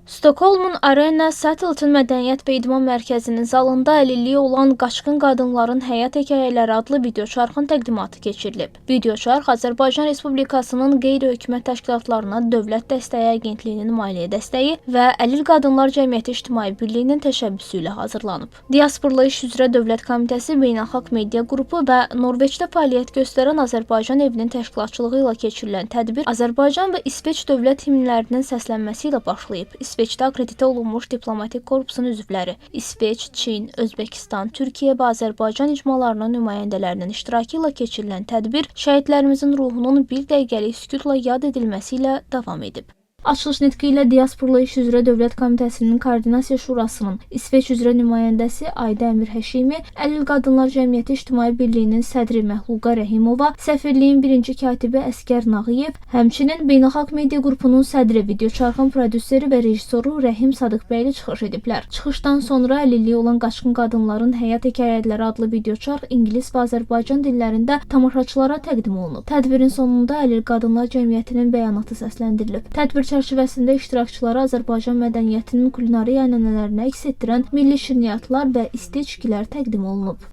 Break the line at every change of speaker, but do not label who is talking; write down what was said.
Stokholmun Arena Sattleton Mədəniyyət və İdman Mərkəzinin zalında əlilliyi olan qaçqın qadınların həyat hekayələri adlı videoçarxın təqdimatı keçirilib. Videoçarx Azərbaycan Respublikasının qeyri-hökumət təşkilatlarına Dövlət Dəstəyi Agentliyinin maliyyə dəstəyi və Əlil Qadınlar Cəmiyyəti İctimai Birliyinin təşəbbüsü ilə hazırlanıb. Diasporla İş üzrə Dövlət Komitəsi, Beynəlxalq Media Qrupu və Norveçdə fəaliyyət göstərən Azərbaycan evinin təşkilatçılığı ilə keçirilən tədbir Azərbaycan və İsveç dövlət himnlərinin səslənməsi ilə başlayıb. İsveçdə akreditə olunmuş diplomatik korpusun üzvləri, İsveç, Çin, Özbəkistan, Türkiyə və Azərbaycan icmalarının nümayəndələrinin iştirakı ilə keçirilən tədbir şəhidlərimizin ruhunun bir dəqiqəlik sükutla yad edilməsi ilə davam edib. Açılış nitqi ilə Diasporla İş üzrə Dövlət Komitəsinin Koordinasiya Şurasının İsveç üzrə nümayəndəsi Ayda Əmir Həşimi, Əlil Qadınlar Cəmiyyəti İctimai Birliyinin sədri Məhluqa Rəhimova, səfirliyin birinci katibi Əskər Nağıyev, həmçinin Beynəlxalq Media Qrupunun sədri, videoçarxın prodüseri və rejissoru Rəhim Sadıqbəyli çıxış ediblər. Çıxışdan sonra əlilliyi olan qaçqın qadınların həyat hekayələri adlı videoçarx ingilis və Azərbaycan dillərində tamaşaçılara təqdim olunub. Tədbirin sonunda Əlil Qadınlar Cəmiyyətinin bəyanatı səsləndirilib. Tədbir çərçivəsində iştirakçılara Azərbaycan mədəniyyətinin kulinari ənənələrini əks etdirən milli şirniyyatlar və isti içkilər təqdim olunub.